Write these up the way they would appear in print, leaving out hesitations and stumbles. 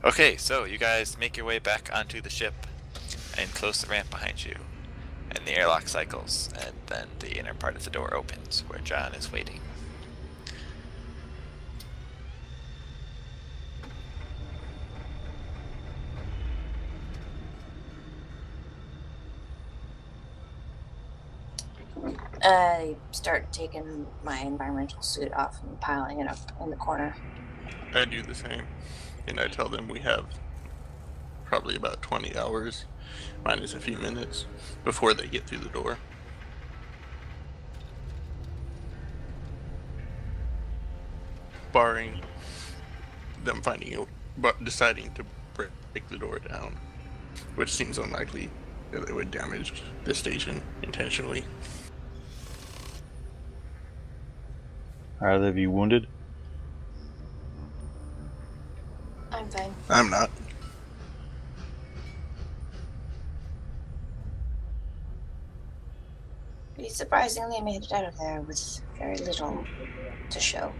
Okay, so you guys make your way back onto the ship and close the ramp behind you. And the airlock cycles, and then the inner part of the door opens where John is waiting. I start taking my environmental suit off and piling it up in the corner. I do the same, and I tell them we have probably about 20 hours, minus a few minutes, before they get through the door. Barring them deciding to break the door down, which seems unlikely that they would damage the station intentionally. Are either of you wounded? I'm fine. I'm not. We surprisingly made it out of there with very little to show.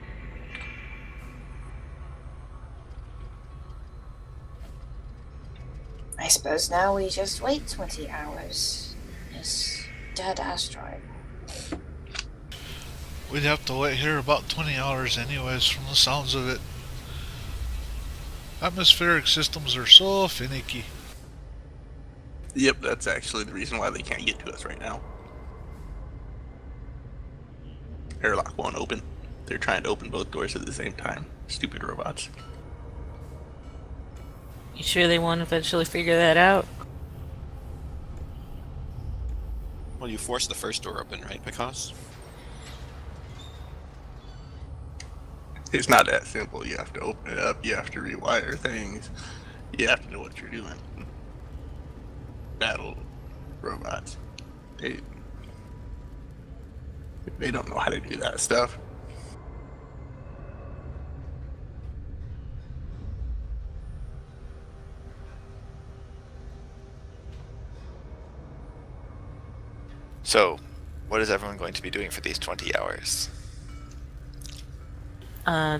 I suppose now we just wait 20 hours. This dead asteroid. We'd have to wait here about 20 hours anyways from the sounds of it. Atmospheric systems are so finicky. Yep, that's actually the reason why they can't get to us right now. Airlock won't open. They're trying to open both doors at the same time. Stupid robots. You sure they won't eventually figure that out? Well, you forced the first door open, right, because It's not that simple. You have to open it up. You have to rewire things. You have to know what you're doing. Battle robots. They don't know how to do that stuff. So, what is everyone going to be doing for these 20 hours?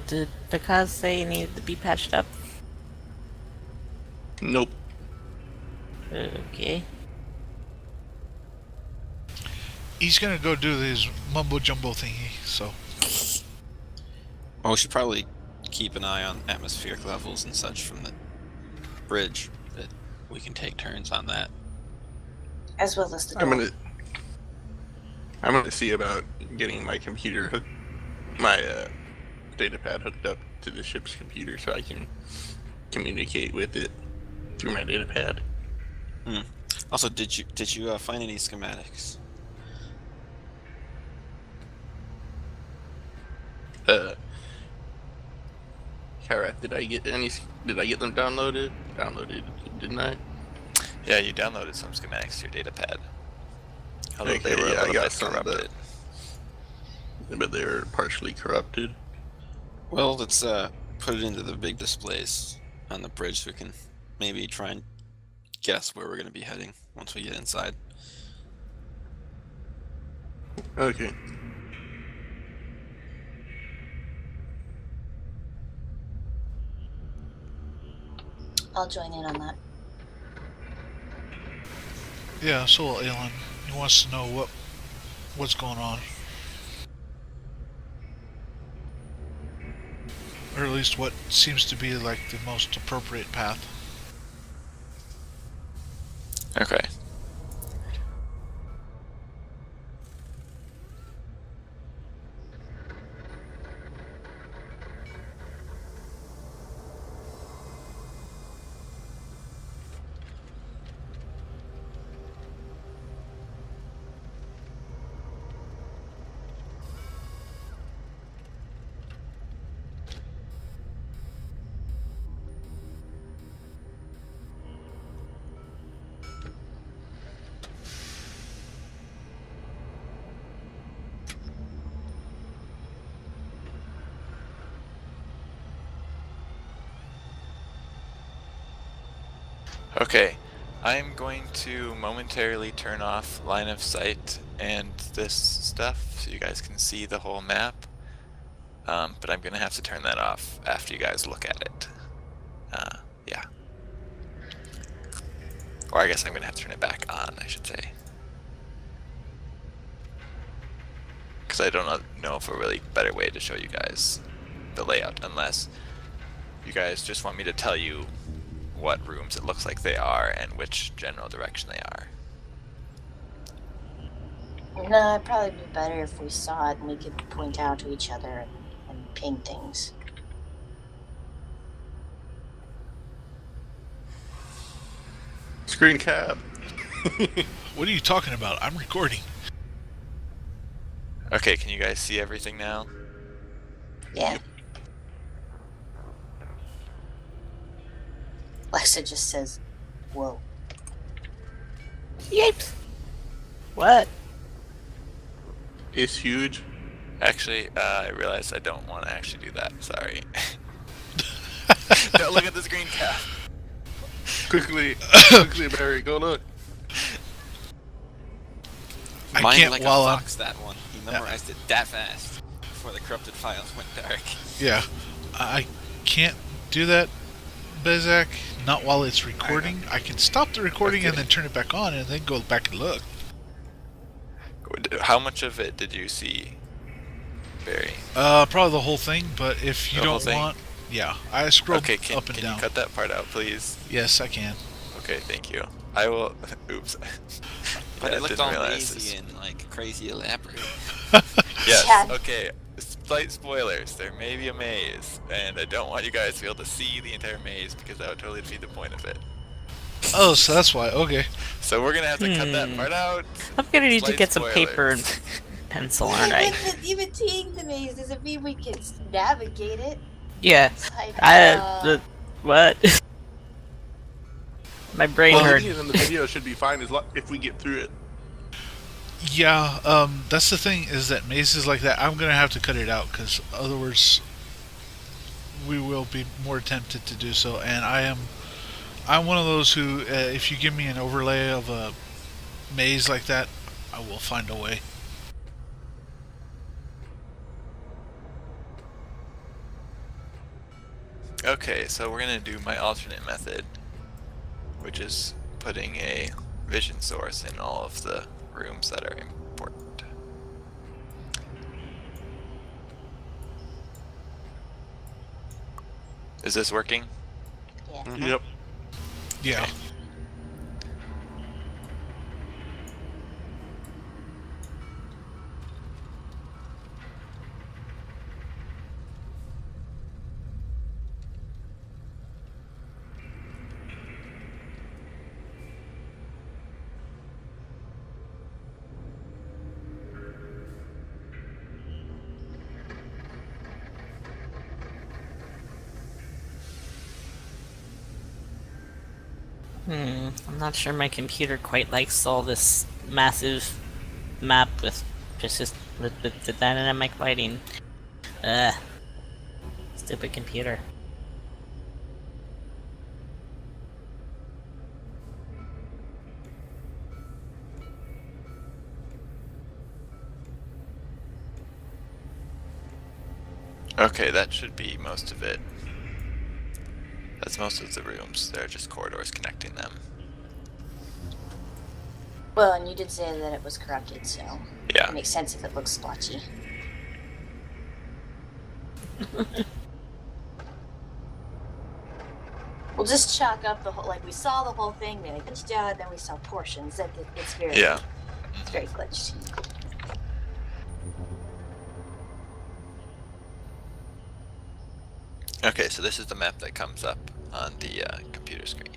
Did Because say it needed to be patched up? Nope. Okay. He's gonna go do his mumbo jumbo thingy, so. well, we should probably keep an eye on atmospheric levels and such from the bridge. That we can take turns on that. As well as the door. I'm gonna see about getting my computer, my data pad hooked up to the ship's computer so I can communicate with it through my data pad. Also, did you find any schematics? Kara, did I get them downloaded? Downloaded, didn't I? Yeah, you downloaded some schematics to your data pad. Although Okay, they were yeah, a I little got bit some, corrupted. but they were partially corrupted. Well, let's put it into the big displays on the bridge so we can maybe try and guess where we're going to be heading once we get inside. Okay. I'll join in on that. Yeah, so will Alan. He wants to know what's going on. Or at least what seems to be like the most appropriate path. Okay. Okay, I'm going to momentarily turn off line of sight and this stuff so you guys can see the whole map. But I'm gonna have to turn that off after you guys look at it. Yeah. I guess I'm gonna have to turn it back on, I should say. Because I don't know of a really better way to show you guys the layout, unless you guys just want me to tell you what rooms it looks like they are and which general direction they are. No, it'd probably be better if we saw it and we could point out to each other and ping things. Screen cap. What are you talking about? I'm recording. Okay, can you guys see everything now? Yeah. Lexa just says, whoa. Yipes. What? It's huge. Actually, I realized I don't want to actually do that. Sorry. Don't look at the screen cap. Quickly, Barry, go look. I Mine can't like while a I'm. fox, that one. He memorized it that fast before the corrupted files went dark. Yeah, I can't do that, Bezak. Not while it's recording. I can stop the recording and then turn it back on and then go back and look. How much of it did you see, Barry? Probably the whole thing. But if you The whole don't thing? want, yeah, I scrolled Okay, up and can down. you cut that part out, please? Yes, I can. Okay, thank you. I will. Oops. But Yeah, it looked didn't all realize mazy and like crazy elaborate. Yes. Chad. Okay. Slight spoilers. There may be a maze, and I don't want you guys to be able to see the entire maze because that would totally defeat the point of it. Oh, so that's why. Okay. So we're gonna have to cut that part out. I'm gonna need to Slight get some paper and spoilers. pencil, aren't I? Even seeing the maze doesn't mean we can navigate it. Yeah. What? My brain Well, hurt. the video should be fine if we get through it. Yeah. That's the thing is that mazes like that, I'm gonna have to cut it out because otherwise, we will be more tempted to do so. And I'm one of those who, if you give me an overlay of a maze like that, I will find a way. Okay, so we're gonna do my alternate method, which is putting a vision source in all of the rooms that are important. Is this working? Yeah. Mhm. Yep. Yeah. I'm not sure my computer quite likes all this massive map with the dynamic lighting. Stupid computer. Okay, that should be most of it. That's most of the rooms. There are just corridors connecting them. Well, and you did say that it was corrupted, so Yeah. it makes sense if it looks splotchy. We'll just chalk up the whole, like we saw the whole thing, then we glitched out, then we saw portions. It's very, Yeah. it's very glitched. Okay, so this is the map that comes up on the computer screen.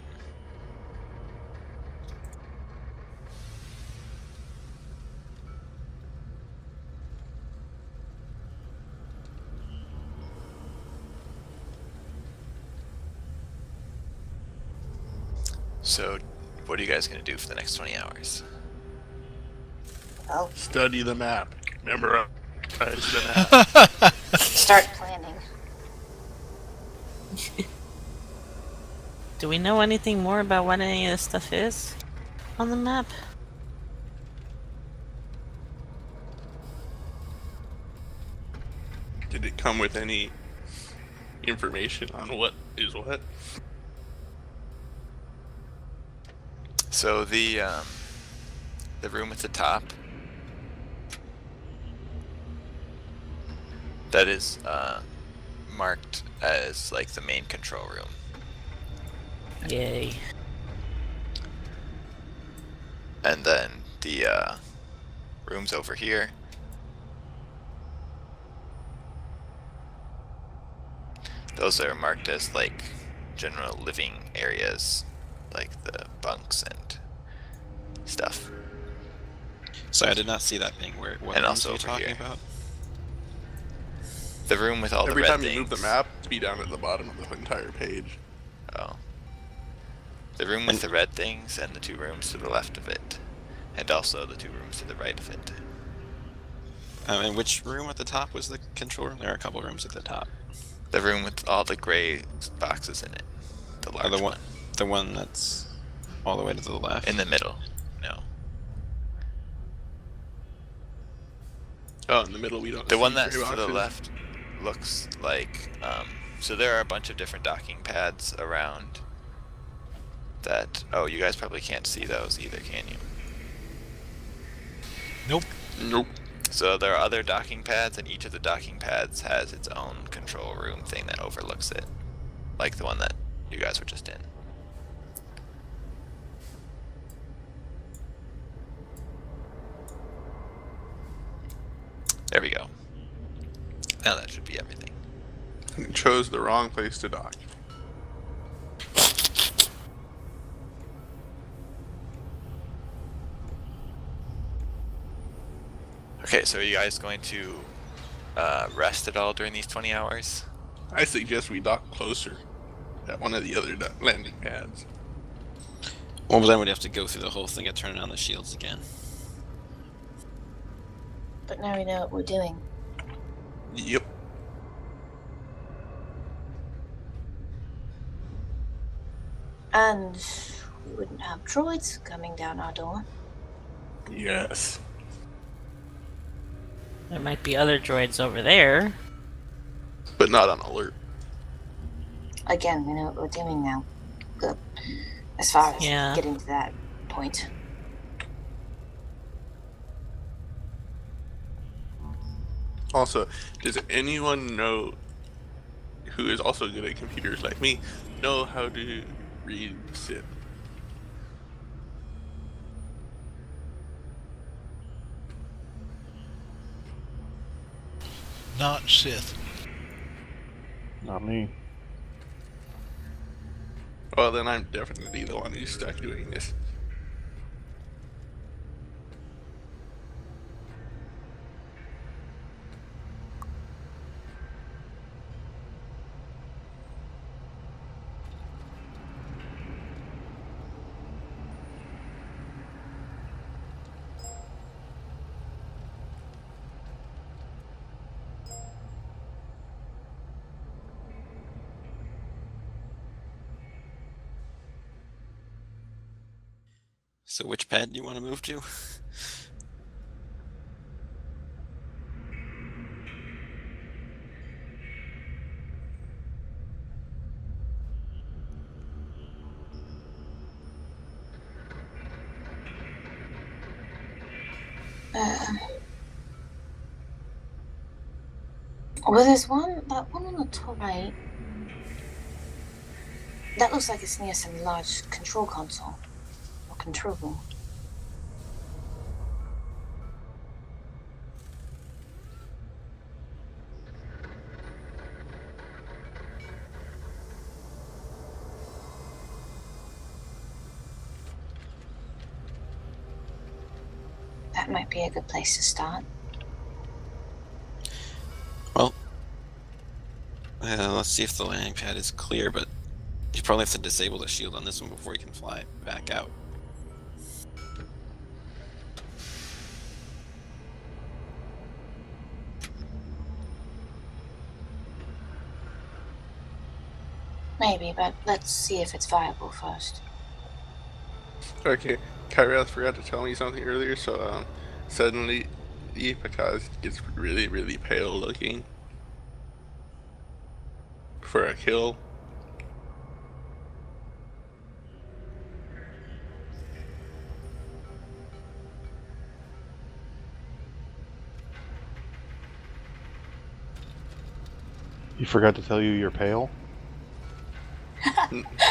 So, what are you guys going to do for the next 20 hours? Well, Study the map. Memorize the map. start planning. Do we know anything more about what any of this stuff is on the map? Did it come with any information on what is what? So the room at the top, that is marked as like the main control room. Yay. And then the rooms over here, those are marked as like general living areas, like the bunks and stuff. So I did not see that thing. Where what And rooms also are you over talking here. about? The room with all Every the red time things. you move the map, to be down at the bottom of the entire page. Oh. The room with the red things and the 2 rooms to the left of it. And also the 2 rooms to the right of it. And which room at the top was the control room? There are a couple rooms at the top. The room with all the gray boxes in it. The large the one. the one that's all the way to the left. In the middle. No. Oh, in the middle we don't The see one that's gray to the boxes. left looks like, so there are a bunch of different docking pads around that, oh, you guys probably can't see those either, can you? Nope. Nope. So there are other docking pads, and each of the docking pads has its own control room thing that overlooks it. Like the one that you guys were just in. There we go. Now that should be everything. You chose the wrong place to dock. Okay, so are you guys going to rest at all during these 20 hours? I suggest we dock closer at one of the other landing pads. Well, then we'd have to go through the whole thing of turning on the shields again. But now we know what we're doing. Yep. And we wouldn't have droids coming down our door. Yes. There might be other droids over there. But not on alert. Again, we know what we're doing now. Good. As far as Yeah. getting to that point. Also, does anyone know who is also good at computers like me know how to read Sith? Not Sith. Not me. Well, then I'm definitely the one who's stuck doing this. So which pad do you want to move to? Well, there's that one on the top right. That looks like it's near some large control console or control room. That might be a good place to start. Well, let's see if the landing pad is clear, but you probably have to disable the shield on this one before you can fly back out. Maybe, but let's see if it's viable first. Okay, Kyrell forgot to tell me something earlier, so suddenly the Ipakaz gets really, really pale looking for a kill. He forgot to tell you you're pale?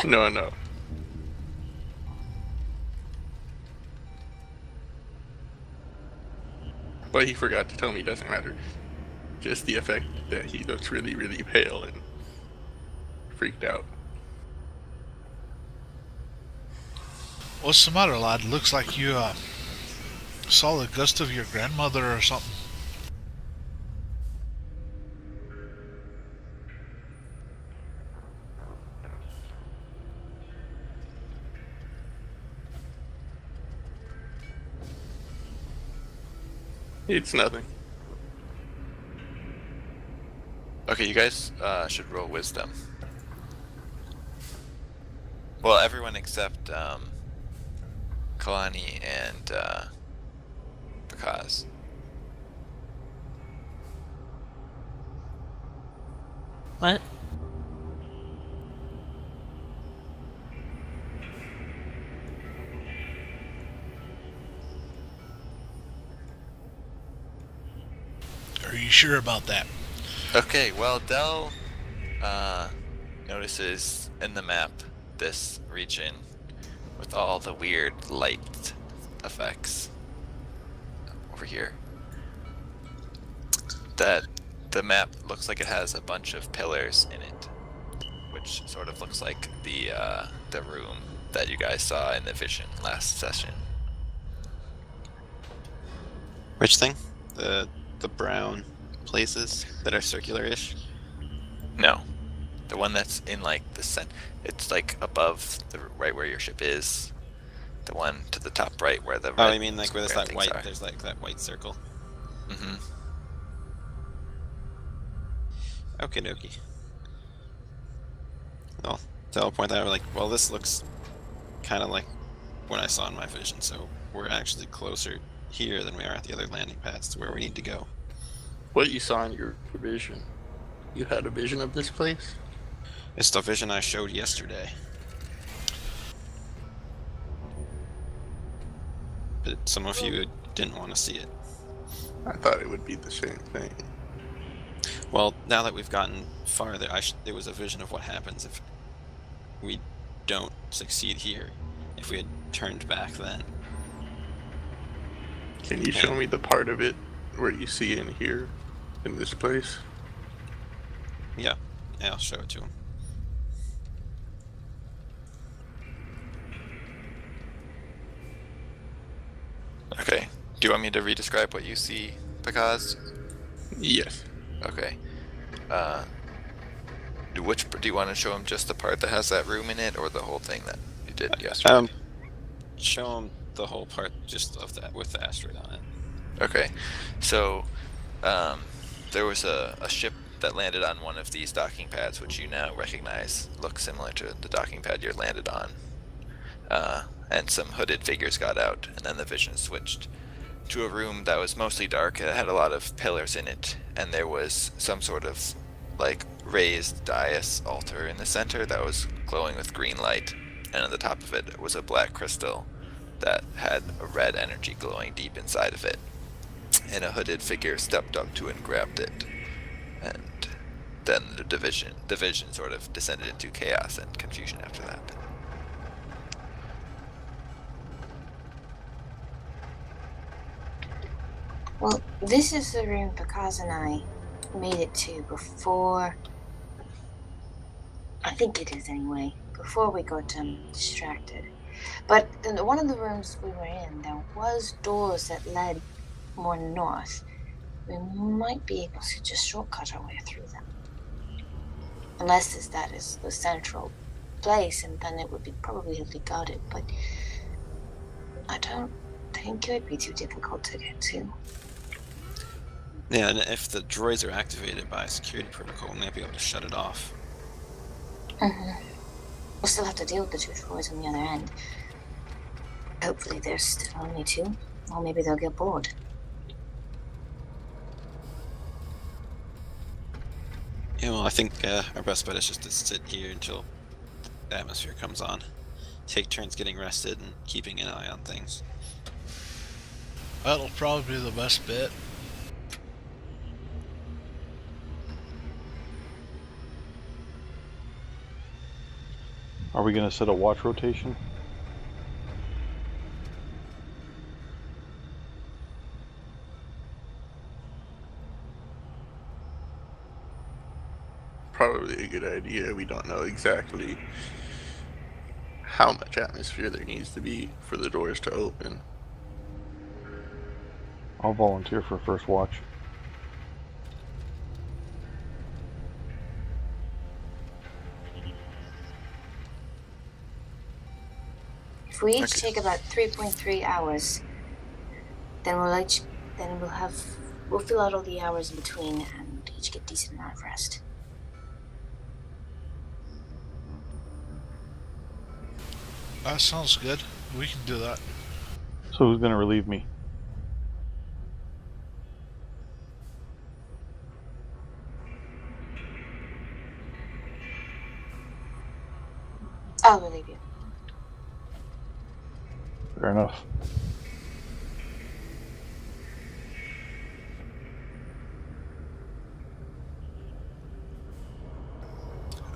No. What he forgot to tell me doesn't matter. Just the effect that he looks really, really pale and freaked out. What's the matter, lad? Looks like you saw the ghost of your grandmother or something. It's nothing. Okay, you guys should roll wisdom. Well, everyone except Kalani and Bakaz. What? Are you sure about that? Okay, well, Dell notices in the map this region with all the weird light effects over here. That the map looks like it has a bunch of pillars in it, which sort of looks like the room that you guys saw in the vision last session. Which thing? The brown places that are circular-ish? No, the one that's in like the it's like above the right where your ship is. The one to the top right where the Oh, red you mean like where there's square that things white? are. There's like that white circle. Mm-hmm. Okie dokie. Well, so I'll point that out. Like, well, this looks kind of like what I saw in my vision. So we're actually closer here than we are at the other landing pads to where we need to go. What you saw in your vision? You had a vision of this place? It's the vision I showed yesterday. But some of you didn't want to see it. I thought it would be the same thing. Well, now that we've gotten farther, it was a vision of what happens if we don't succeed here. If we had turned back then. Can you show me the part of it where you see in here, in this place? Yeah, I'll show it to him. Okay. Do you want me to re-describe what you see, Bakaz? Yes. Okay. Do you want to show him just the part that has that room in it, or the whole thing that you did yesterday? Show him the whole part just of that with the asteroid on it. Okay. So, there was a ship that landed on one of these docking pads, which you now recognize looks similar to the docking pad you landed on. And some hooded figures got out, and then the vision switched to a room that was mostly dark. It had a lot of pillars in it, and there was some sort of like raised dais altar in the center that was glowing with green light, and on the top of it was a black crystal that had a red energy glowing deep inside of it. And a hooded figure stepped up to and grabbed it, and then the vision sort of descended into chaos and confusion after that. Well, this is the room Bakaz and I made it to before. I think it is anyway. Before we got distracted. But in one of the rooms we were in, there was doors that led more north. We might be able to just shortcut our way through them. Unless that is the central place, and then it would be probably heavily guarded. But I don't think it would be too difficult to get to. Yeah, and if the droids are activated by a security protocol, we might be able to shut it off. Mm-hmm. We'll still have to deal with the two droids on the other end. Hopefully there's still only two. Or maybe they'll get bored. Yeah, well, I think our best bet is just to sit here until the atmosphere comes on. Take turns getting rested and keeping an eye on things. That'll probably be the best bit. Are we going to set a watch rotation? Probably a good idea. We don't know exactly how much atmosphere there needs to be for the doors to open. I'll volunteer for first watch. If we each Okay. take about 3.3 hours, then we'll fill out all the hours in between and each get decent amount of rest. That sounds good. We can do that. So who's going to relieve me? I'll relieve you. Fair enough.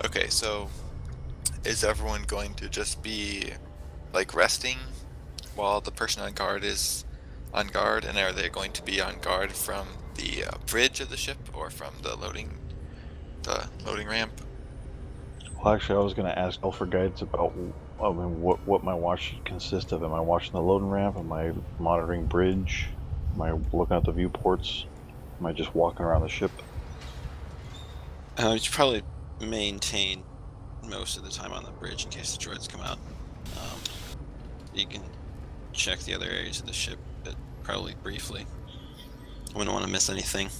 Okay, so is everyone going to just be like resting while the person on guard is on guard, and are they going to be on guard from the bridge of the ship or from the loading ramp? Well, actually, I was going to ask Elle for guidance about what my watch should consist of. Am I watching the loading ramp? Am I monitoring bridge? Am I looking at the viewports? Am I just walking around the ship? You should probably maintain most of the time on the bridge in case the droids come out. You can check the other areas of the ship, but probably briefly. Wouldn't want to miss anything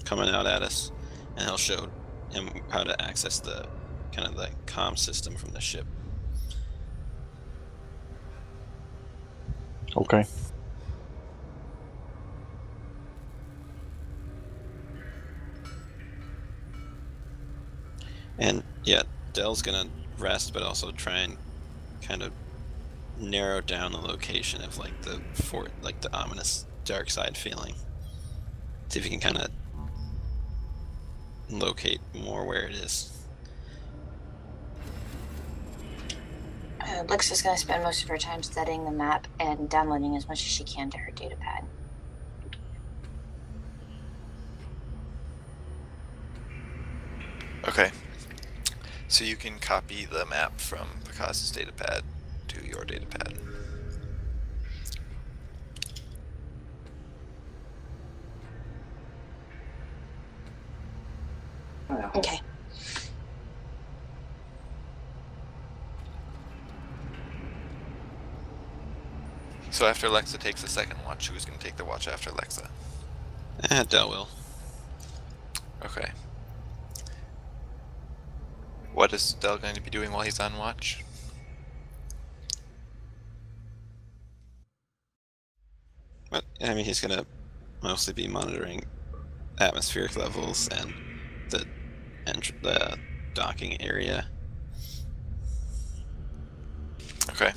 coming out at us, and he'll show him how to access the kind of the comm system from the ship. Okay. And yeah, Dell's gonna rest, but also try and kind of narrow down the location of like the fort, like the ominous dark side feeling. See if you can kind of locate more where it is. Lexa's going to spend most of her time studying the map and downloading as much as she can to her datapad. Okay. So you can copy the map from Picasso's datapad to your datapad. Okay. So after Lexa takes the second watch, who's going to take the watch after Lexa? Dell will. Okay. What is Dell going to be doing while he's on watch? But I mean, he's gonna mostly be monitoring atmospheric levels and the docking area. Okay.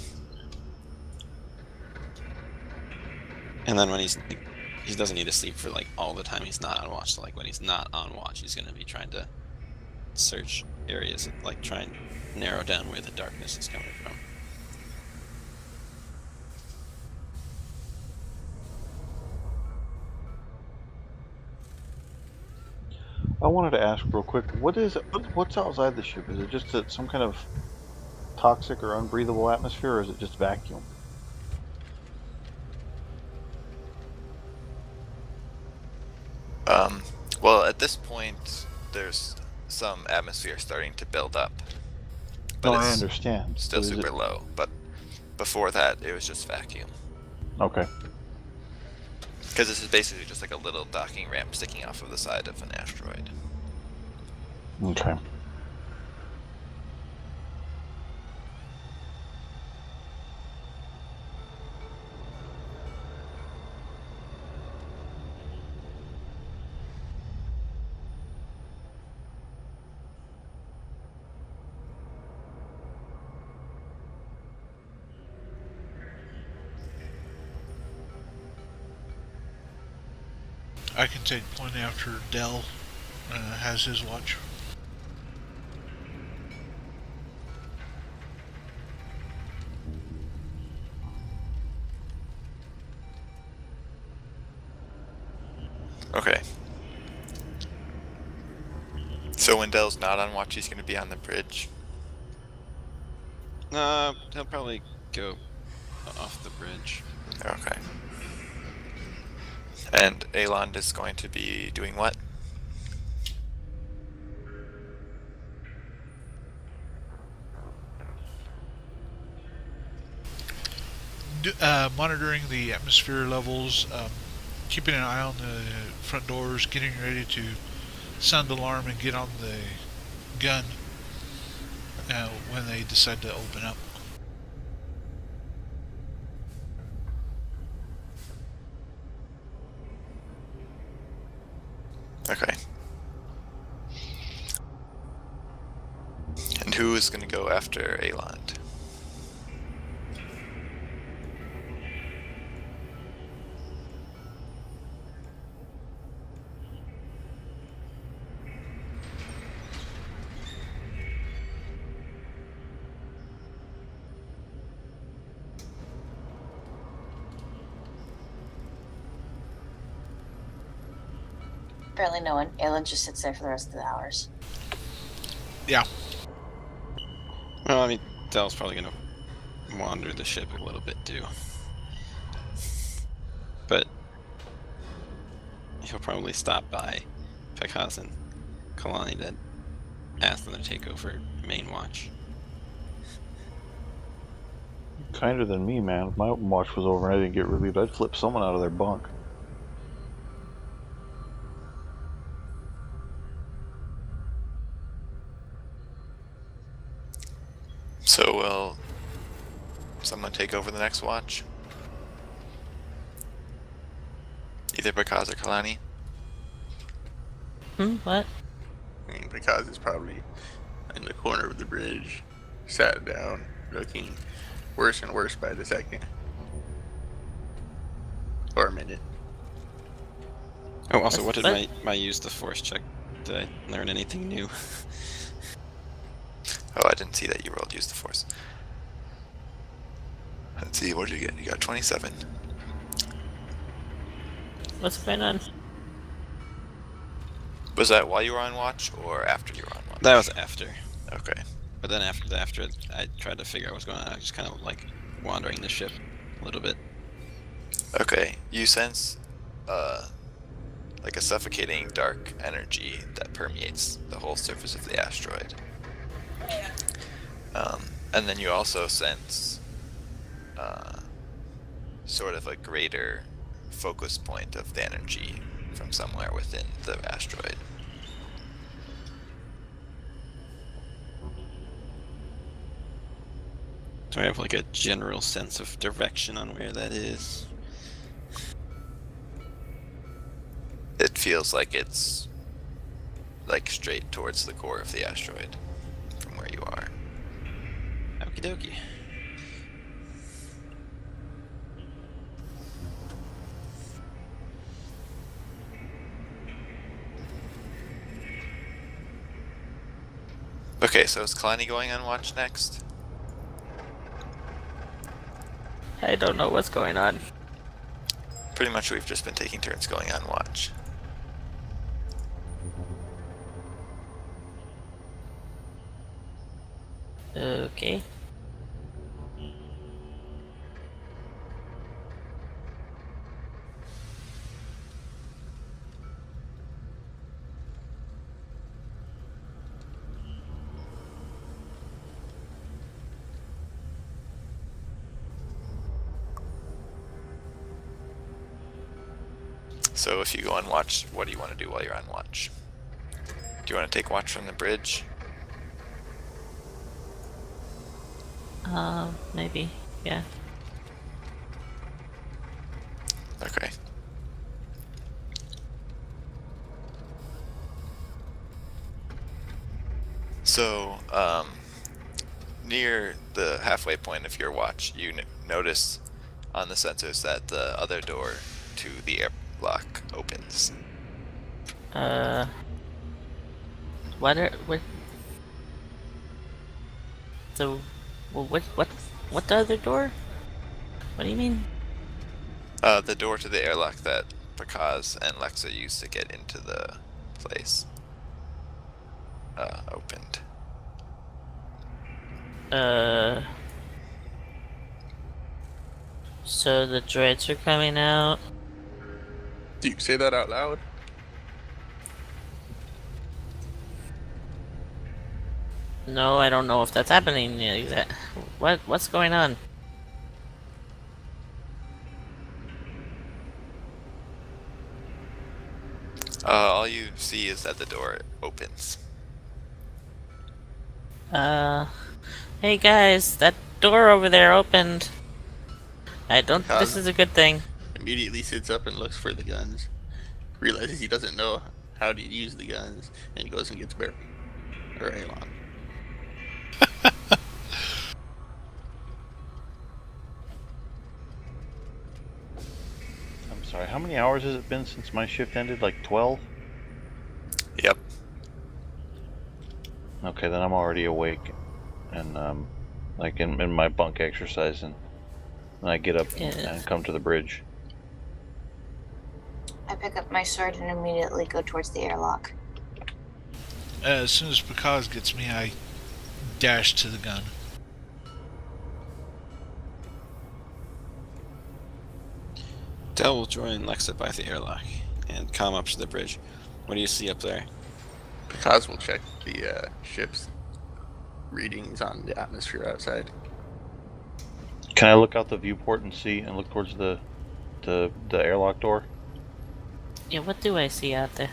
And then when he doesn't need to sleep for like all the time he's not on watch. So like when he's not on watch, he's gonna be trying to search areas and like try and narrow down where the darkness is coming from. I wanted to ask real quick, what's outside the ship? Is it just some kind of toxic or unbreathable atmosphere, or is it just vacuum? Well, at this point, there's some atmosphere starting to build up. No, I it's understand. Still But is super it- low, but before that, it was just vacuum. Okay. Because this is basically just like a little docking ramp sticking off of the side of an asteroid. Okay. I can take point after Dell has his watch. Okay. So when Dell's not on watch, he's going to be on the bridge. He'll probably go off the bridge. Okay. And Elond is going to be doing what? Monitoring the atmosphere levels, keeping an eye on the front doors, getting ready to sound the alarm and get on the gun when they decide to open up. Okay. And who is going to go after Elond? Apparently no one. Aelin just sits there for the rest of the hours. Yeah. Well, I mean, Dell's probably gonna wander the ship a little bit too. But he'll probably stop by Pekaz and Kalani to ask them to take over main watch. Kinder than me, man. If my watch was over and I didn't get relieved, I'd flip someone out of their bunk. So will someone take over the next watch? Either Pekaz or Kalani? What? I mean, because it's probably in the corner of the bridge, sat down, looking worse and worse by the second. Or a minute. Oh, also, what did What? my use the force check? Did I learn anything new? Oh, I didn't see that you rolled use the force. Let's see, what did you get? You got 27. What's going on? Was that while you were on watch or after you were on watch? That was after. Okay. But then after I tried to figure out what's going on, I was just kind of like wandering the ship a little bit. Okay. You sense like a suffocating dark energy that permeates the whole surface of the asteroid. And then you also sense sort of a greater focus point of the energy from somewhere within the asteroid. Do I have like a general sense of direction on where that is? It feels like it's like straight towards the core of the asteroid from where you are. Okie dokie. Okay, so is Kalani going on watch next? I don't know what's going on. Pretty much we've just been taking turns going on watch. Okay. So if you go on watch, what do you want to do while you're on watch? Do you want to take watch from the bridge? Maybe. Yeah. Okay. So, near the halfway point of your watch, you notice on the sensors that the other door to the airlock opens. What? So, well, what the other door? What do you mean? The door to the airlock that Prakaz and Lexa used to get into the place opened. So the droids are coming out. Do you say that out loud? No, I don't know if that's happening yet. What's going on? All you see is that the door opens. Hey guys, that door over there opened. I don't. This is a good thing. Immediately sits up and looks for the guns. Realizes he doesn't know how to use the guns, and goes and gets Barry. Or Elon. I'm sorry, how many hours has it been since my shift ended? Like 12? Yep. Okay, then I'm already awake. And, like in my bunk exercising. And I get up and come to the bridge. I pick up my sword and immediately go towards the airlock. As soon as Pakaz gets me, I dash to the gun. Del will join Lexa by the airlock and come up to the bridge. What do you see up there? Kaz will check the ship's readings on the atmosphere outside. Can I look out the viewport and see and look towards the airlock door? Yeah, what do I see out there?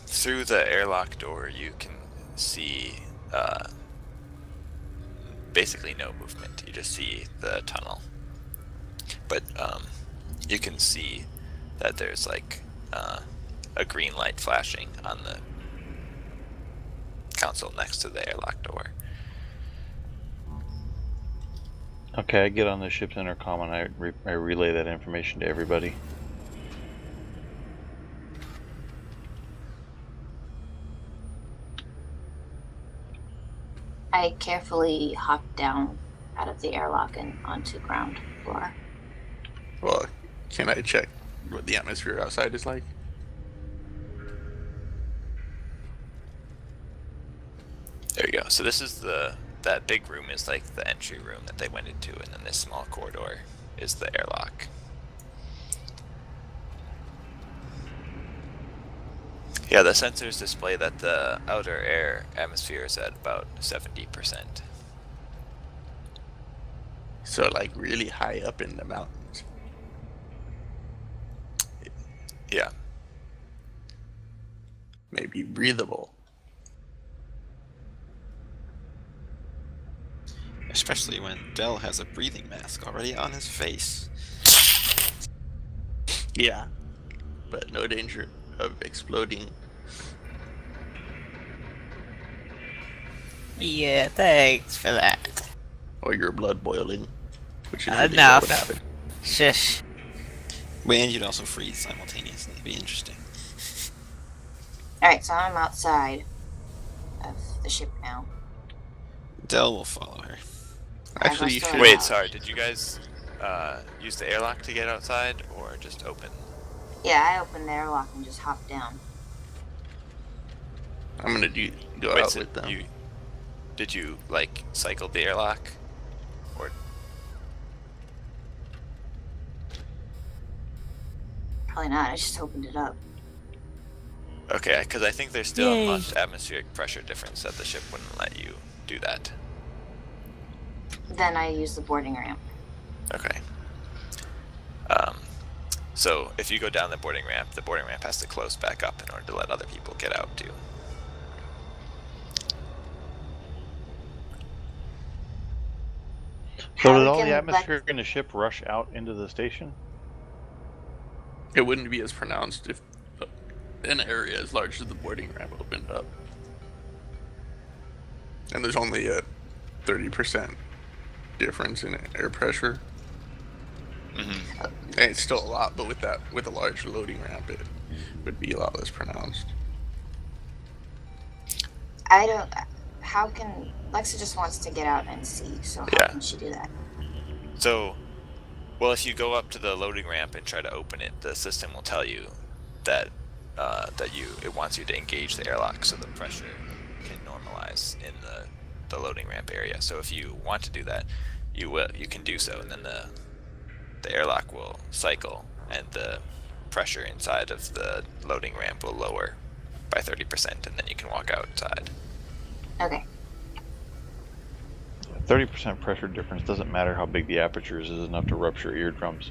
Through the airlock door, you can see basically no movement. You just see the tunnel, but you can see that there's like a green light flashing on the console next to the airlock door. Okay, I get on the ship's intercom and I relay that information to everybody. I carefully hop down out of the airlock and onto ground floor. Well, can I check what the atmosphere outside is like? There you go. So this is that big room is like the entry room that they went into, and then this small corridor is the airlock. Yeah, the sensors display that the outer air atmosphere is at about 70%. So, like, really high up in the mountains. Yeah. Maybe breathable. Especially when Del has a breathing mask already on his face. Yeah, but no danger of exploding. Yeah, thanks for that. Or your blood boiling. Which is Enough. what would happen. Shush. And you'd also freeze simultaneously. It'd be interesting. Alright, so I'm outside of the ship now. Del will follow her. Actually, you Alright, should. Wait, sorry. Did you guys use the airlock to get outside, or just open? Yeah, I opened the airlock and just hopped down. I'm gonna go Wait, out so with them. did you like cycle the airlock, or Probably not, I just opened it up. okay? Because I think there's still Yay. a much atmospheric pressure difference that the ship wouldn't let you do that. Then I used the boarding ramp. Okay. So if you go down the boarding ramp has to close back up in order to let other people get out too. So How did we all can the let- atmosphere in the ship rush out into the station? It wouldn't be as pronounced if an area as large as the boarding ramp opened up. And there's only a 30% difference in air pressure. Mm-hmm. And it's still a lot, but with a large loading ramp, it would be a lot less pronounced. I don't. How can Lexa just wants to get out and see? So how Yeah. can she do that? So, well, if you go up to the loading ramp and try to open it, the system will tell you that it wants you to engage the airlock so the pressure can normalize in the loading ramp area. So if you want to do that, you can do so, and then the airlock will cycle, and the pressure inside of the loading ramp will lower by 30%, and then you can walk outside. Okay. 30% pressure difference doesn't matter how big the aperture is enough to rupture eardrums,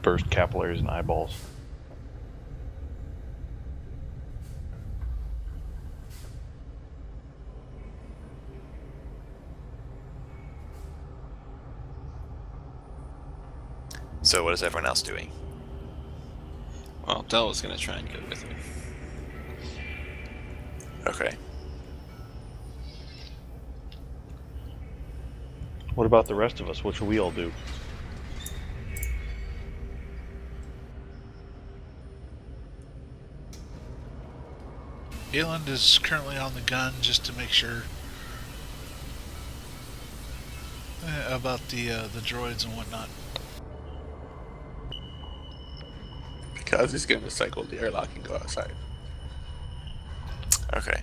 burst capillaries and eyeballs. So what is everyone else doing? Well, Del was gonna try and go with me. Okay. What about the rest of us? What should we all do? Eland is currently on the gun just to make sure about the droids and whatnot. Because he's going to cycle the airlock and go outside. Okay.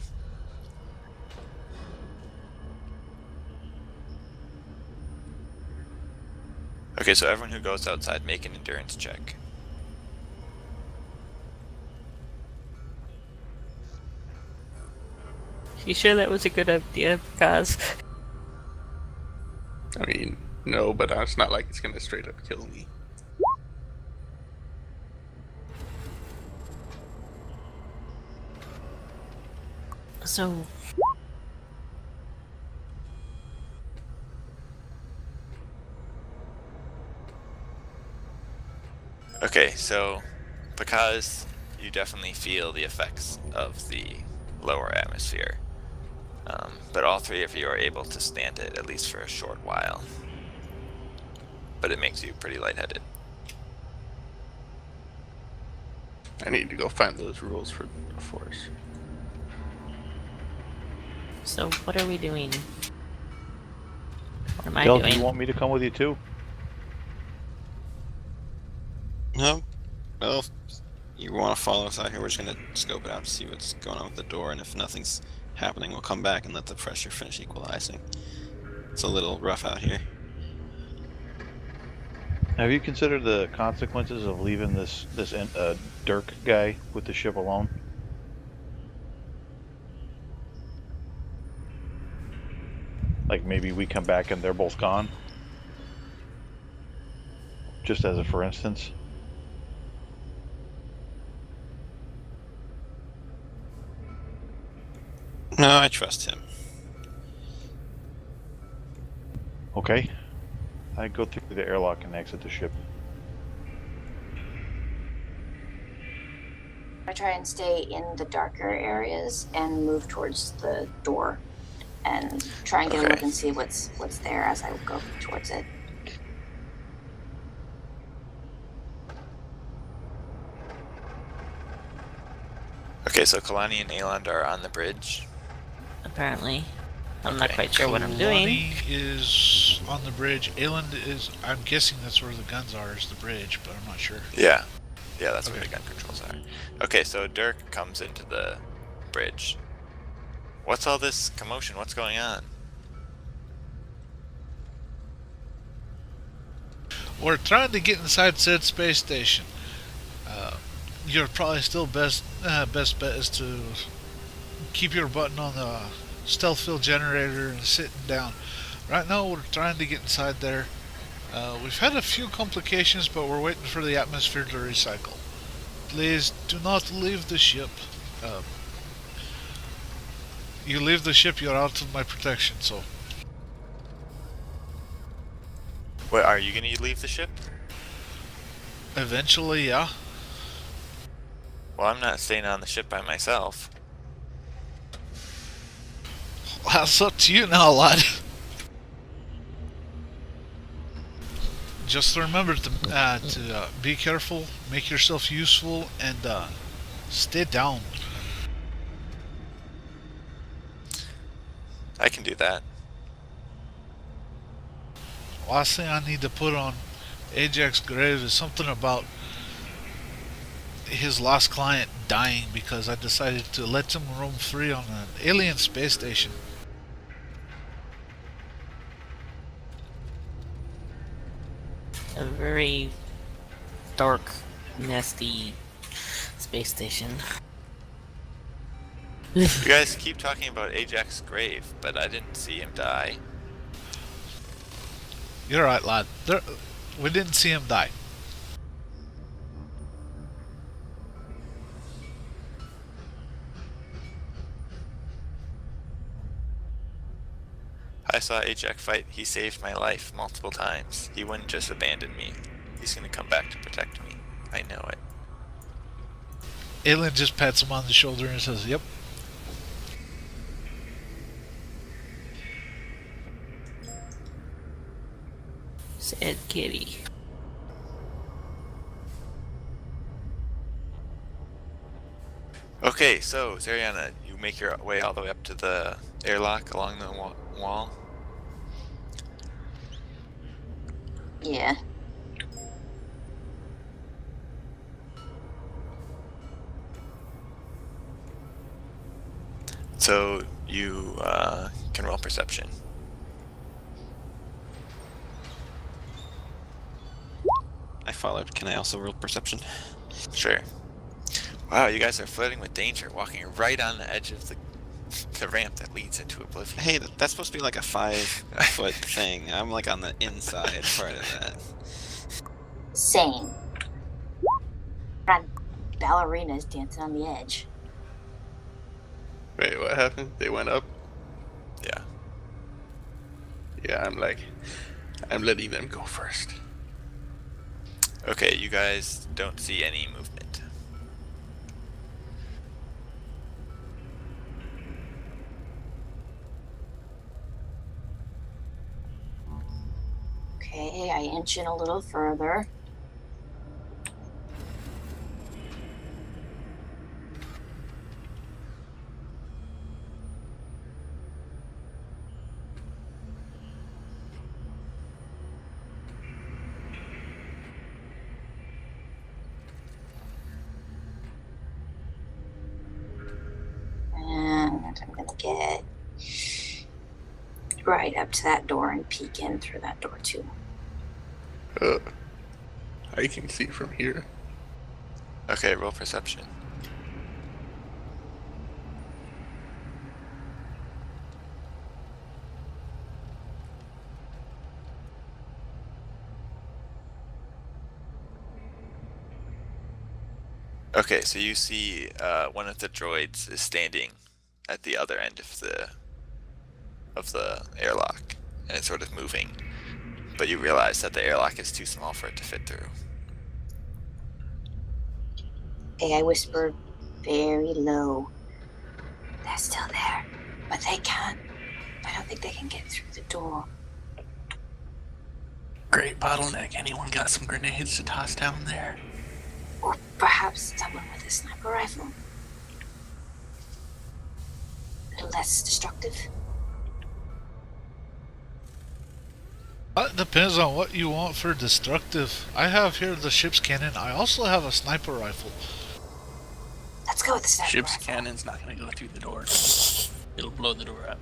Okay, so everyone who goes outside, make an endurance check. You sure that was a good idea, guys? I mean, no, but it's not like it's going to straight up kill me. So, Okay, so because you definitely feel the effects of the lower atmosphere, but all three of you are able to stand it at least for a short while. But it makes you pretty lightheaded. I need to go find those rules for the Force. so what are we doing? What am I Del, do doing? you want me to come with you too? No? Well, if you want to follow us out here, we're just going to scope it out to see what's going on with the door, and if nothing's happening, we'll come back and let the pressure finish equalizing. It's a little rough out here. Have you considered the consequences of leaving this Dirk guy with the ship alone? Like maybe we come back and they're both gone? Just as a for instance. No, I trust him. Okay. I go through the airlock and exit the ship. I try and stay in the darker areas and move towards the door, and try and get a look Okay. and see what's there as I go towards it. Okay, so Kalani and Aeland are on the bridge. Apparently. I'm not Okay. quite sure what I'm doing. Kalani is on the bridge. Eland is, I'm guessing that's where the guns are, is the bridge, but I'm not sure. Yeah. Yeah, that's where Okay. the gun controls are. Okay, so Dirk comes into the bridge. What's all this commotion? What's going on? We're trying to get inside said space station. Your probably still best bet is to keep your button on the stealth field generator and sitting down. Right now we're trying to get inside there. We've had a few complications, but we're waiting for the atmosphere to recycle. Please do not leave the ship. You leave the ship, you're out of my protection, so What, are you gonna leave the ship? eventually, yeah. Well, I'm not staying on the ship by myself. That's up to you now, lad. Just remember to be careful, make yourself useful, and stay down. I can do that. Last thing I need to put on Ajax's grave is something about his lost client dying because I decided to let him roam free on an alien space station. A very dark, nasty space station. You guys keep talking about Ajax's grave, but I didn't see him die. You're right, lad. We didn't see him die. I saw Ajax fight. He saved my life multiple times. He wouldn't just abandon me. He's gonna come back to protect me. I know it. Aelin just pats him on the shoulder and says, "Yep." Said kitty. Okay, so Zariana, you make your way all the way up to the airlock along the wall. Yeah. So you can roll perception. I followed. Can I also roll perception? Sure. Wow, you guys are flirting with danger, walking right on the edge of the ramp that leads into oblivion. Hey, that's supposed to be like a 5-foot thing. I'm like on the inside part of that. Same. Got ballerinas dancing on the edge. Wait, what happened? They went up? Yeah. Yeah, I'm letting them go first. Okay, you guys don't see any movement. Okay, I inch in a little further. And I'm gonna get right up to that door and peek in through that door too. I can see from here. Okay, roll perception. Okay, so you see one of the droids is standing at the other end of the airlock, and it's sort of moving. But you realize that the airlock is too small for it to fit through. Okay, I whisper very low. They're still there, but they can't. I don't think they can get through the door. Great bottleneck. Anyone got some grenades to toss down there? Or perhaps someone with a sniper rifle. A little less destructive. It depends on what you want for destructive. I have here the ship's cannon. I also have a sniper rifle. Let's go with the sniper Ship's rifle. cannon's not gonna go through the door. It'll blow the door up.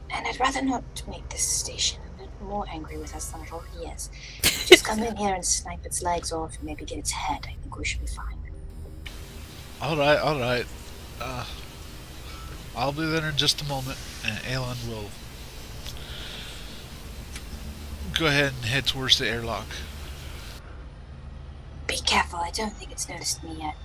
And I'd rather not make this station a bit more angry with us than it already is. Just come in here and snipe its legs off and maybe get its head. I think we should be fine. Alright, alright. I'll be there in just a moment, and Aelin will go ahead and head towards the airlock. Be careful, I don't think it's noticed me yet.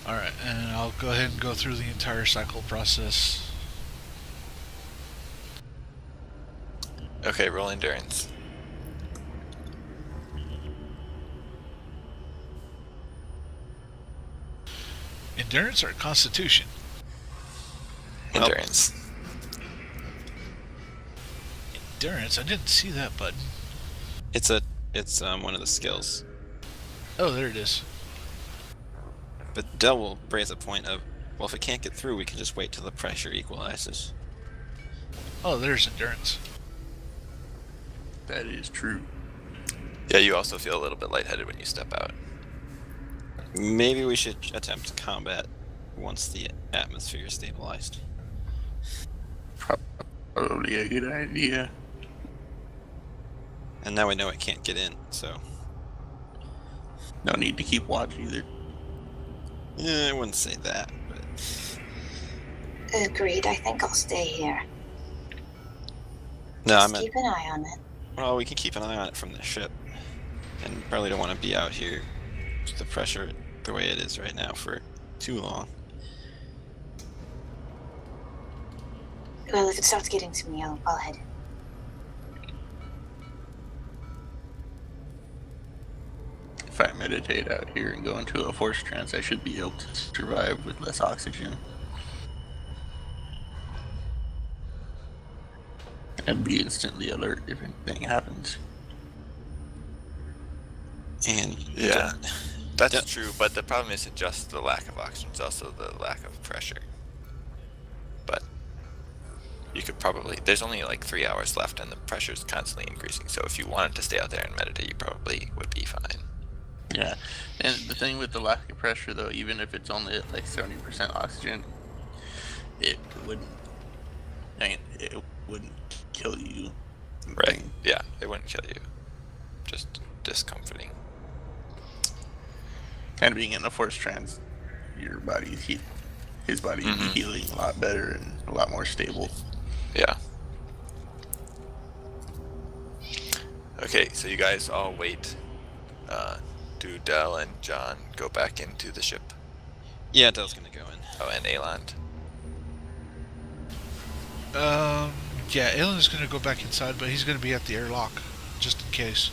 Alright, and I'll go ahead and go through the entire cycle process. Okay, roll endurance. Endurance or Constitution? Well, Endurance. Endurance? I didn't see that button. it's one of the skills. Oh, there it is. But Dell will raise a point of, well, if it can't get through, we can just wait till the pressure equalizes. Oh, there's Endurance. That is true. Yeah, you also feel a little bit lightheaded when you step out. Maybe we should attempt combat once the atmosphere is stabilized. Probably a good idea. And now we know it can't get in, so No need to keep watch either. yeah, I wouldn't say that, but Agreed. I think I'll stay here. no, I Just meant, keep an eye on it. well, we can keep an eye on it from the ship, and probably don't want to be out here with the pressure the way it is right now for too long. Well, if it starts getting to me, I'll head in. If I meditate out here and go into a force trance, I should be able to survive with less oxygen. And be instantly alert if anything happens. And Yeah. That's Yeah. true, but the problem isn't just the lack of oxygen, it's also the lack of pressure. But you could probably, there's only like 3 hours left and the pressure's constantly increasing, so if you wanted to stay out there and meditate, you probably would be fine. Yeah, and the thing with the lack of pressure, though, even if it's only at like 70% oxygen, it wouldn't. It wouldn't kill you. Right. Yeah, it wouldn't kill you. Just discomforting. And being in a force trance, your body's his body would be healing a lot better and a lot more stable. Yeah. Okay, so you guys all wait. Do Dell and John go back into the ship? yeah, Dell's gonna go in. Oh, and Aland. Yeah, Alan's gonna go back inside, but he's gonna be at the airlock, just in case.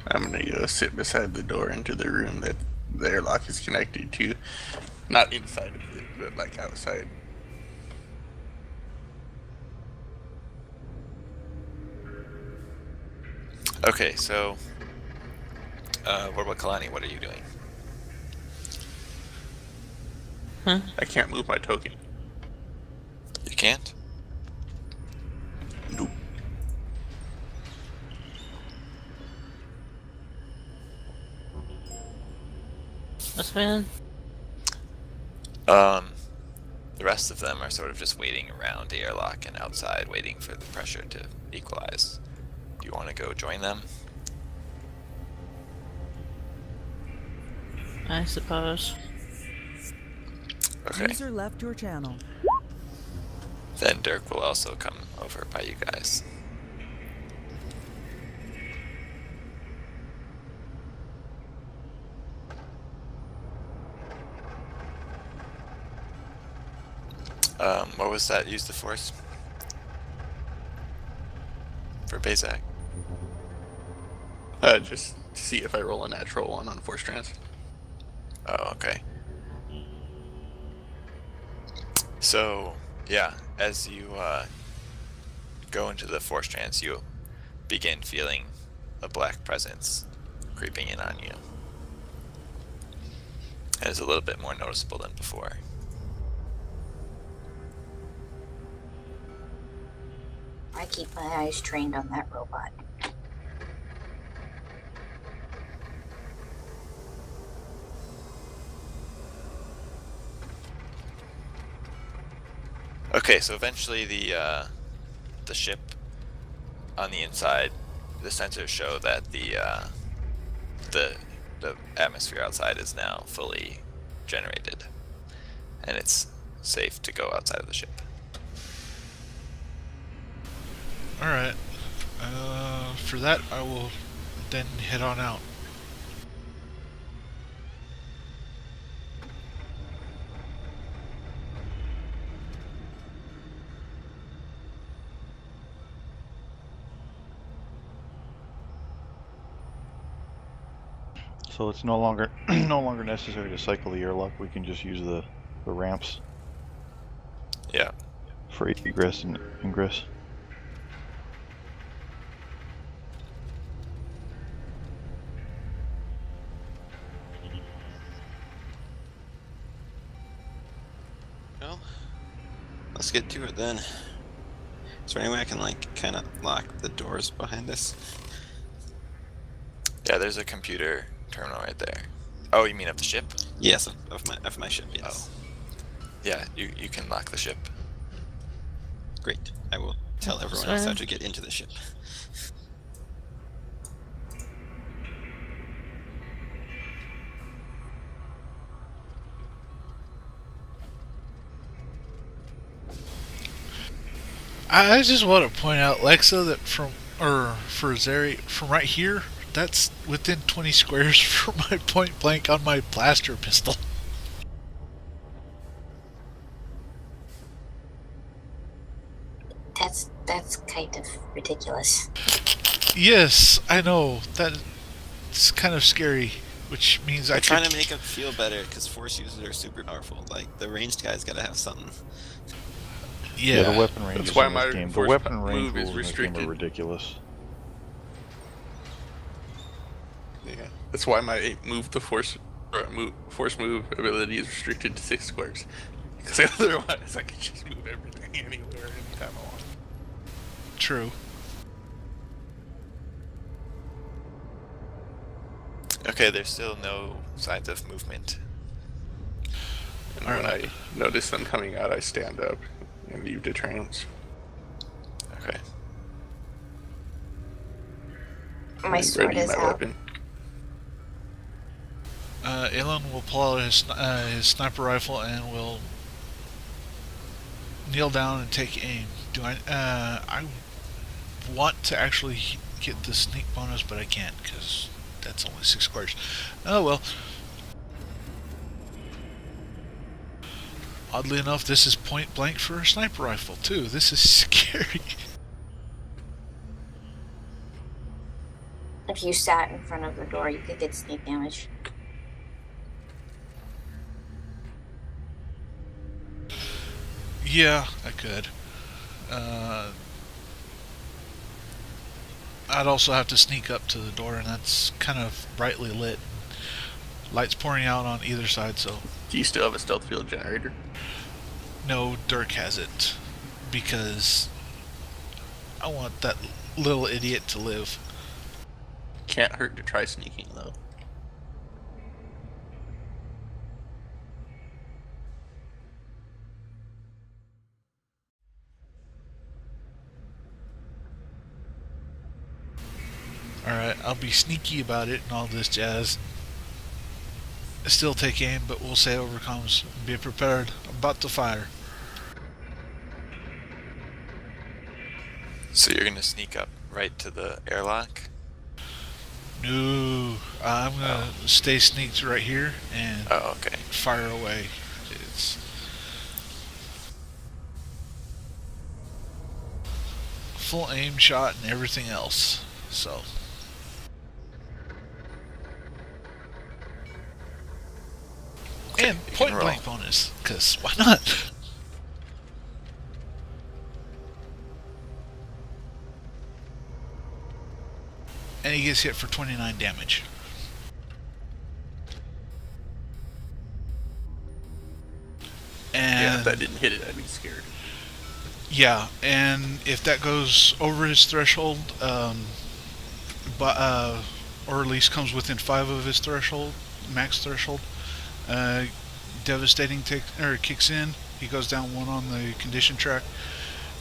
I'm gonna go sit beside the door into the room that the airlock is connected to. Not inside of it, but like outside. Okay, so what about Kalani? What are you doing? I can't move my token. You can't? Nope. What's man? The rest of them are sort of just waiting around the airlock and outside, waiting for the pressure to equalize. Do you want to go join them? I suppose. Okay. User left your channel. Then Dirk will also come over by you guys. What was that? Use the force? For Bazak. Just to see if I roll a natural one on force trance. Oh, okay. So, yeah, as you go into the force trance, you begin feeling a black presence creeping in on you. And it's a little bit more noticeable than before. I keep my eyes trained on that robot. Okay, so eventually the ship on the inside, the sensors show that the atmosphere outside is now fully generated, and it's safe to go outside of the ship. Alright. For that, I will then head on out. So it's no longer no longer necessary to cycle the airlock. We can just use the ramps Yeah. for egress and ingress. Well, let's get to it then. Is there any way I can like kind of lock the doors behind us? Yeah, there's a computer terminal right there. Oh, you mean of the ship? Yes, of my ship. Yes. Yeah, you can lock the ship. Great. I will tell everyone else how to get into the ship. I just want to point out, Lexa, that for Zeri, from right here, that's within 20 squares for my point blank on my blaster pistol. That's kind of ridiculous. Yes, I know. That's kind of scary, which means I'm I trying could... to make him feel better because force users are super powerful. Like the ranged guy's got to have something. Yeah, the weapon ranges That's why in this my game. The force weapon range move is rules in this game are restricted. ridiculous. Yeah. That's why my force move ability is restricted to 6 squares. Because otherwise I could just move everything anywhere anytime I want. true. Okay, there's still no signs of movement. And when I notice them coming out, I stand up and leave the trans. Okay. My sword ready is my out. weapon. Elon will pull out his sniper rifle and will kneel down and take aim. I want to actually get the sneak bonus, but I can't because that's only 6 squares. Oh well. Oddly enough, this is point blank for a sniper rifle too. This is scary. If you sat in front of the door, you could get sneak damage. Yeah, I could. I'd also have to sneak up to the door, and that's kind of brightly lit. Lights pouring out on either side, so Do you still have a stealth field generator? no, Dirk has it. Because I want that little idiot to live. Can't hurt to try sneaking though. Alright, I'll be sneaky about it and all this jazz. Still take aim, but we'll say overcomes. Be prepared. I'm about to fire. So you're gonna sneak up right to the airlock? No, I'm gonna stay sneaked right here and Oh, okay. fire away. It's full aim shot and everything else. So Okay, and you can point roll. blank bonus, cause why not? And he gets hit for 29 damage. And Yeah, if that didn't hit it, I'd be scared. yeah, and if that goes over his threshold, or at least comes within 5 of his threshold, max threshold, devastating kicks in. He goes down 1 on the condition track,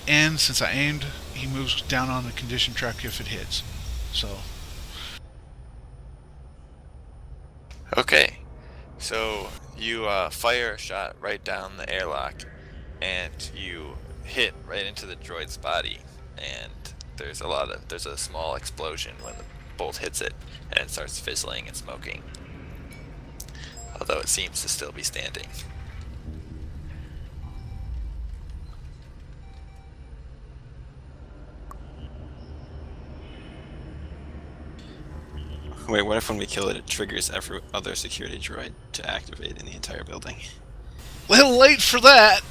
and since I aimed, he moves down on the condition track if it hits. So Okay. So you fire a shot right down the airlock, and you hit right into the droid's body, and there's a small explosion when the bolt hits it, and it starts fizzling and smoking. Although it seems to still be standing. Wait, what if when we kill it, it triggers every other security droid to activate in the entire building? Little late for that.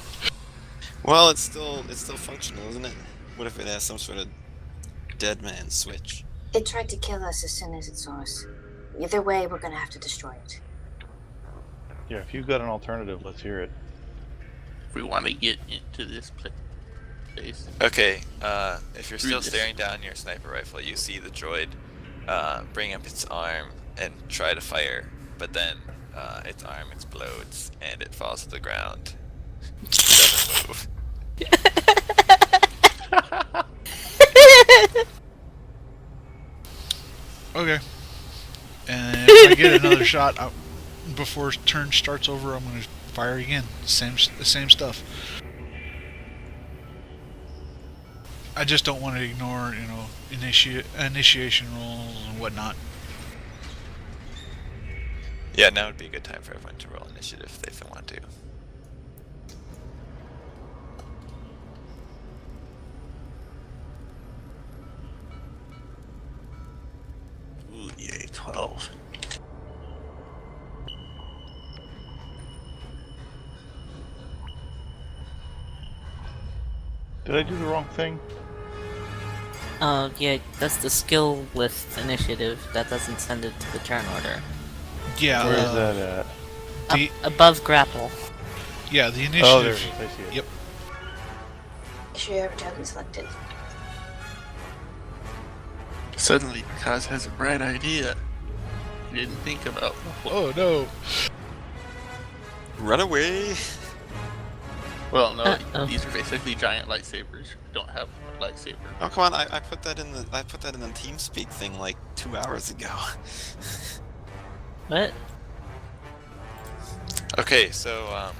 Well, it's still functional, isn't it? What if it has some sort of dead man switch? It tried to kill us as soon as it saw us. Either way, we're gonna have to destroy it. Yeah, if you've got an alternative, let's hear it. If we want to get into this place. Okay, if you're still Through this. staring down your sniper rifle, you see the droid bring up its arm and try to fire, but then its arm explodes and it falls to the ground. It doesn't move. Okay. And if I get another shot before turn starts over, I'm gonna fire again. The same stuff. I just don't want to ignore, initiation rules and whatnot. Yeah, now would be a good time for everyone to roll initiative if they want to. Ooh, yay, 12. Did I do the wrong thing? Yeah, that's the skill list initiative. That doesn't send it to the turn order. Yeah. Where is that at? The, Above grapple. yeah, the Oh, there it initiative. is. I see it. Yep. Make sure you have a token selected. Suddenly, Kaz has a bright idea. He didn't think about. Oh no. Run away! Well, no, Uh-oh. these are basically giant lightsabers. Don't have a lightsaber. Oh come on! I put that in the TeamSpeak thing like 2 hours ago. What? Okay, so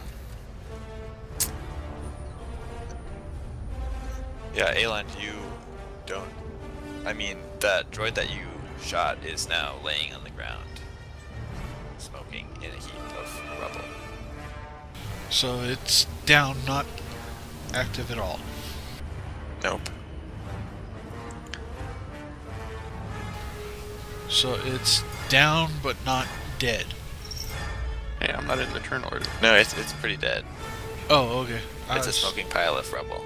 yeah, Aeland, you don't. I mean, that droid that you shot is now laying on the ground, smoking in a heap of rubble. So it's down, not active at all. Nope. So it's down, but not dead. Hey, I'm not in the turn order. No, it's pretty dead. Oh, okay. I It's a was- smoking pile of rubble.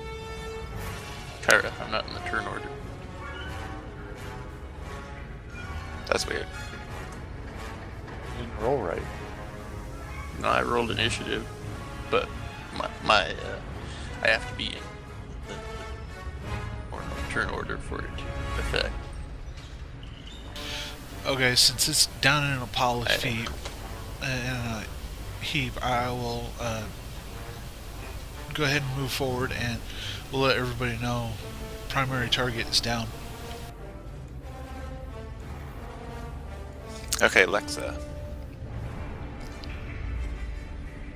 Kyra, I'm not in the turn order. That's weird. You didn't roll right. No, I rolled initiative, but my I have to be in the turn order for it to affect. Okay, since it's down in a pile of I- heap, I will go ahead and move forward, and we'll let everybody know primary target is down. Okay, Lexa.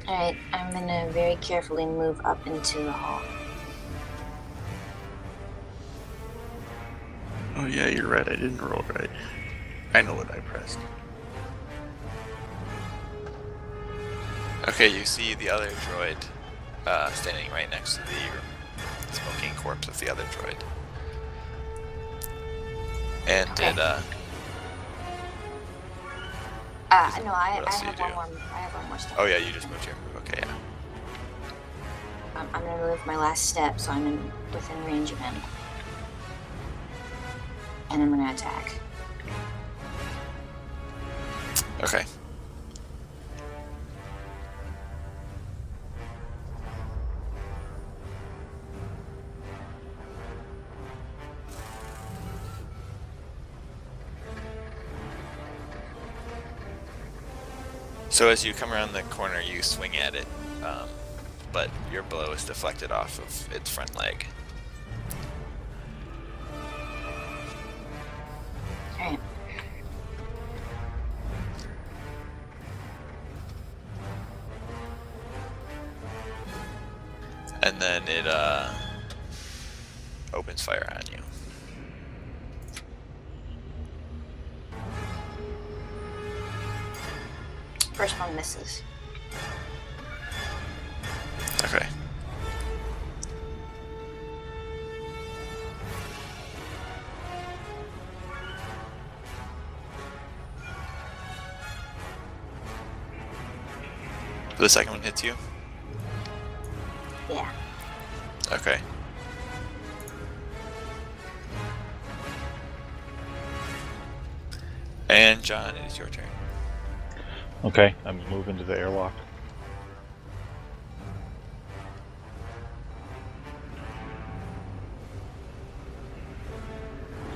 Alright, I'm gonna very carefully move up into the hall. Oh yeah, you're right. I didn't roll right. I know what I pressed. Okay, you see the other droid standing right next to the smoking corpse of the other droid. And Okay. it, No, I What else do you have do? I have one more step. oh yeah, you just moved your move. Okay, yeah. I'm gonna move my last step, so I'm within range of him. And I'm gonna attack. Okay. So as you come around the corner, you swing at it, but your blow is deflected off of its front leg. Alright. And then it opens fire on you. First one misses. Okay. The second one hits you? Yeah. Okay. And John, it is your turn. Okay, I'm moving to the airlock.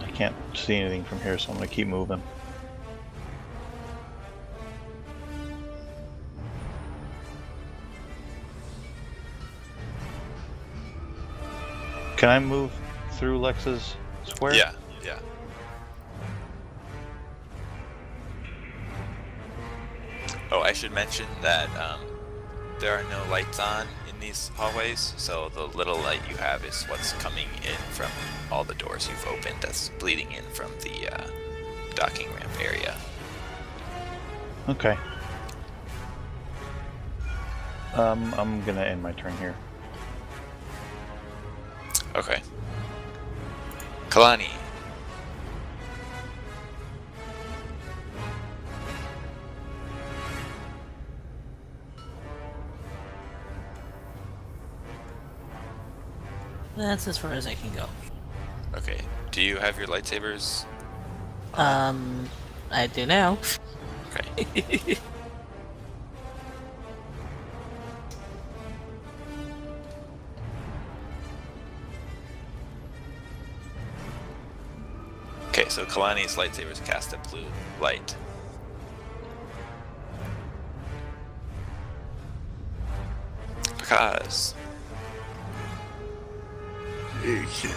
I can't see anything from here, so I'm gonna keep moving. Can I move through Lex's square? Yeah, yeah. Oh, I should mention that there are no lights on in these hallways, so the little light you have is what's coming in from all the doors you've opened that's bleeding in from the docking ramp area. Okay. I'm gonna end my turn here. Okay. Kalani. That's as far as I can go. Okay. Do you have your lightsabers? I do now. Okay. Okay, so Kalani's lightsabers cast a blue light. Because Okay.